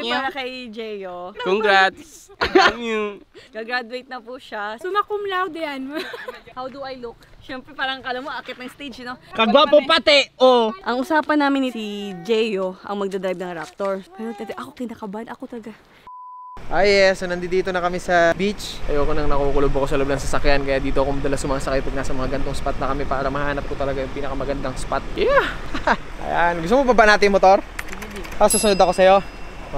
para kay Jeyo. Congrats! Gagraduate na po siya. Summa cum laude yan. How do I look? Siyempre parang kala mo akit ng stage, no? Kagwapo pati! Oh! Ang usapan namin ni si Jeyo ang magdadrive ng Raptor. Pero ako kinakabahan, ako talaga. Ay yes, so nandito na kami sa beach. Ayoko nang nakukulob ako sa loob ng sasakyan, kaya dito ako madalas sumasakay pag nasa mga gantong spot na kami para mahanap ko talaga yung pinakamagandang spot. Yeah! Ayan, gusto mo baba natin yung motor? Susunod ako sa'yo.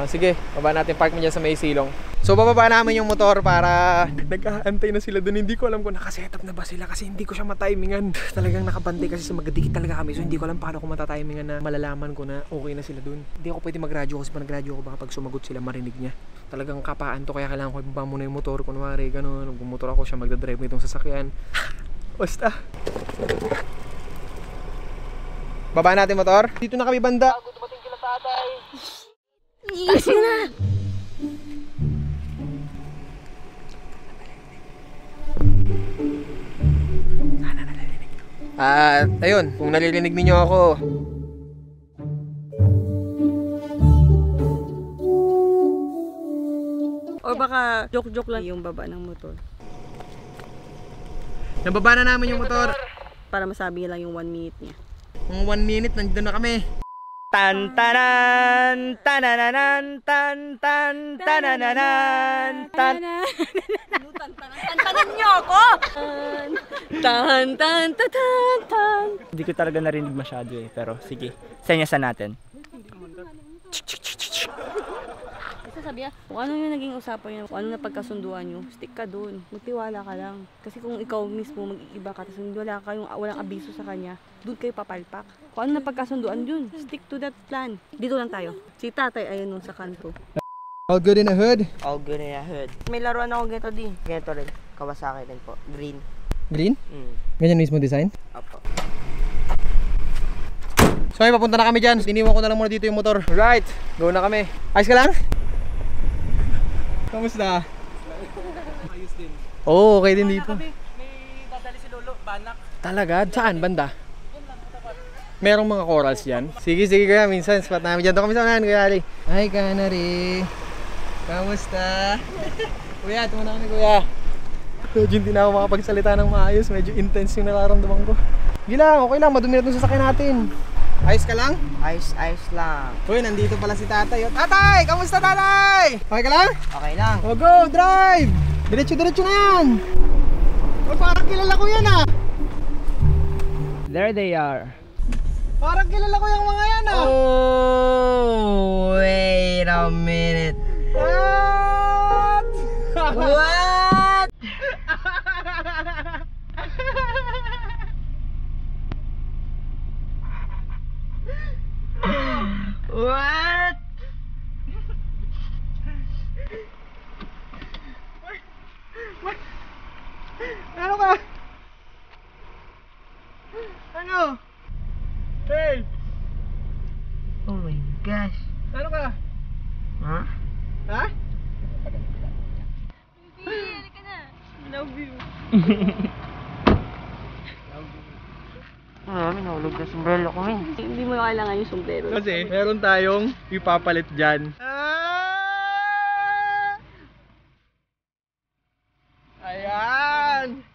Sige, baba natin, park mo dyan sa may silong. So bababa namin yung motor para nag-aantay na sila doon. Hindi ko alam kung nakasetup na ba sila kasi hindi ko siya matimingan. Talagang nakabantay kasi sa magdikit talaga kami. So hindi ko alam paano ko matatimingan na malalaman ko na okay na sila doon. Hindi ako pwede mag-radio kasi pag nag-radio ako baka pag sumagot sila marinig niya. Talagang kapaan to kaya kailangan ko ibaba muna yung motor. Kunwari gano'n, nagmumotor ako siya magdadrive nitong sasakyan. Basta. Baba natin motor. Dito na kami banda. Bago dumating kila tatay. Yes na! At ayun, kung nalilinig ninyo ako, Or baka joke-joke lang yung baba ng motor. nababa na namin yung motor. Para masabi niya lang yung 1 minute niya. Kung 1 minute, nandito na kami. Tan tanan tanananan tan tan tanananan tan. Tantanan niyo ako! Tan tan tan tan tan. Hindi ko talaga narinig masyado eh, pero sige. Senyasan natin. Sabi kung ano yung naging usapan niyo, kung ano na pagkasunduan niyo, stick ka doon. Magtiwala ka lang. Kasi kung ikaw mismo mag-iiba ka, tapos wala kayong walang abiso sa kanya, doon kayo papalpak. Kung ano na pagkasunduan yun, stick to that plan. Dito lang tayo. Si tatay ayun nung sa kanto. All good in the hood? All good in the hood. May laruan ako ganito din. Ganito rin. Kawasaki din po. Green. Green? Ganyan mismo design? Opo. So ay papunta na kami dyan. Iniwan ko na lang muna dito yung motor. Right, go na kami. Ayos ka lang? Kamusta? Ayos din. Oo, okay din dito. May dadali si Lolo, Banak. Talaga? Saan? Banda? Merong mga corals yan. Sige, sige kaya. Minsan, spot namin dyan. Doon kami sa unahan, Kuya Ali. Hi, Canary. Kamusta? Kuya, tumuna kami, Kuya. Medyo hindi na ako makapagsalita ng maayos. Medyo intense yung nararamdaman ko. Hindi lang, okay lang. Madumi na itong sasakyan natin. Ayos ka lang? Ayos lang. Uy, nandito pala si tatay. Tatay! Kamusta, tatay? Okay ka lang? Okay lang. Oh, go! Drive! Diretso-diretso na yan! Oh, parang kilala ko yan ah! There they are. Parang kilala ko yung mga yan ah! Oh, wait a minute. What? What? What? Ano ka? Ano? Hey! Oh my gosh. Ano ka? Ha? Ha? Love you. Marami nahulog na sombrero ko min. Hindi mo kailangan yung sombrero. Kasi meron tayong ipapalit dyan. Ayan!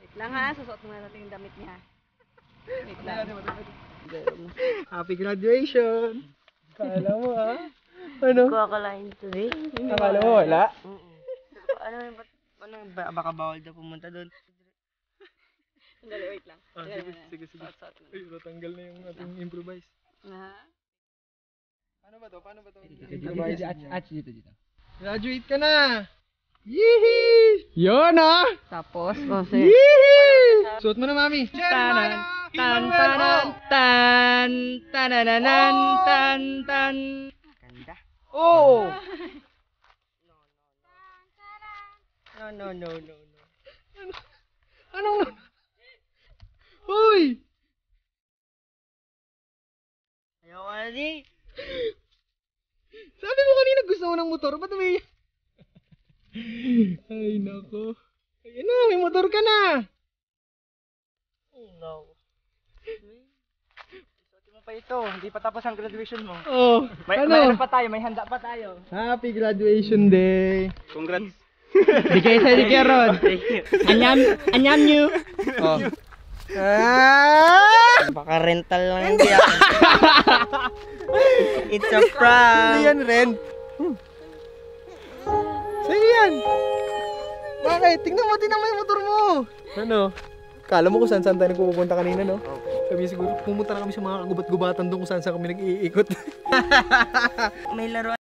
Wait lang ha, susuot mo natin yung damit niya. Wait lang. Happy graduation! Kala mo ha? Ano? Ko akalain today. Akala mo wala? Baka bawal daw pumunta doon. Sandali, wait lang. Sige. Ay, natanggal na yung ating improvise. Paano ba to? Improvise. Dito. Graduate ka na! Yee! Yun ah! Tapos, Yee! Suot mo na, mami! Tanan tan tanan tan tanananan tan tan. Ganda. Oh! No. Anong? Hoy! Ayaw ka na di. Sabi mo kanina gusto mo ng motor, ba't may... Ay, nako. Ayun na, may motor ka na! Oh no. pa ito, hindi pa tapos ang graduation mo. Oh, May pa tayo, may handa pa tayo. Happy graduation day. Congrats. Bigay sa ni Keron. Anyam nyo. Oh. Ah! Baka rental lang hindi ako. It's a prank. Hindi yan rent. Sa'yo yan. Bakit? Tingnan mo yung motor mo. Ano? Kala mo kung saan tayo nagpupunta kanina, no? Sabi siguro, pumunta na kami sa mga kagubat-gubatan doon kung saan kami nag-iikot. May laruan.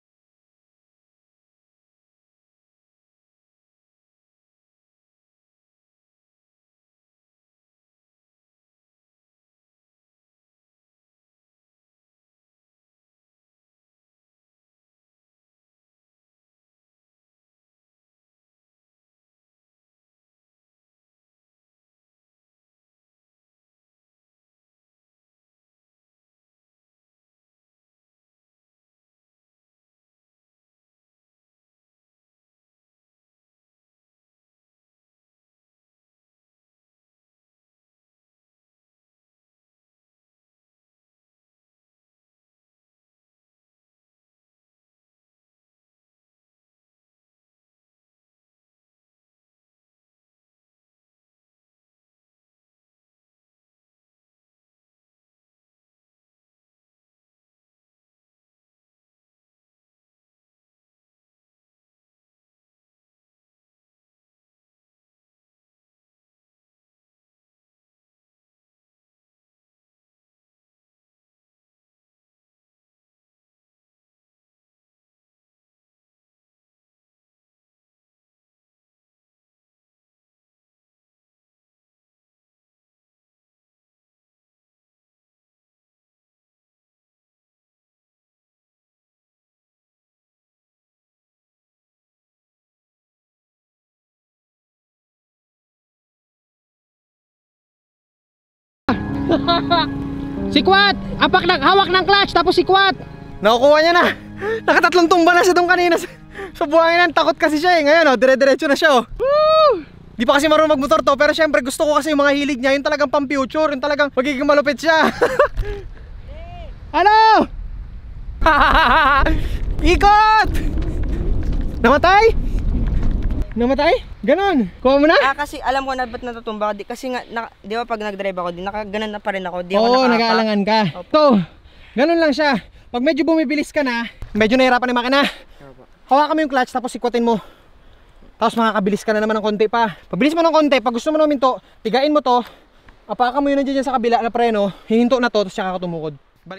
Sikwat! Hawak ng clutch tapos sikwat! Nakukuha niya na. Nakatatlong tumba na siya doon kanina sa buhangin. Takot kasi siya eh. Ngayon dire-diretso na siya. Woo! Di pa kasi marunong magmotor to, pero syempre gusto ko kasi yung mga hilig niya. Yung talagang pang future, yung talagang magiging malupit siya. Ano? Ikot! Namatay? Ganon. Kuha mo na? Kasi alam ko na ba't natutumba ako. Kasi nga, di ba pag nag-drive ako, nakaganan na pa rin ako. Di ako Oo, nakaka- nag-aalangan ka. To, ganon lang siya. Pag medyo bumibilis ka na, medyo nahirapan yung makina. Hawakan mo yung clutch tapos ikutin mo. Tapos makakabilis ka na naman ng konti pa. Pabilis mo ng konti, pag gusto mo naman to, pigain mo to, apakan mo yun nandiyan sa kabila na preno, hihinto na to, tapos saka ka tumukod.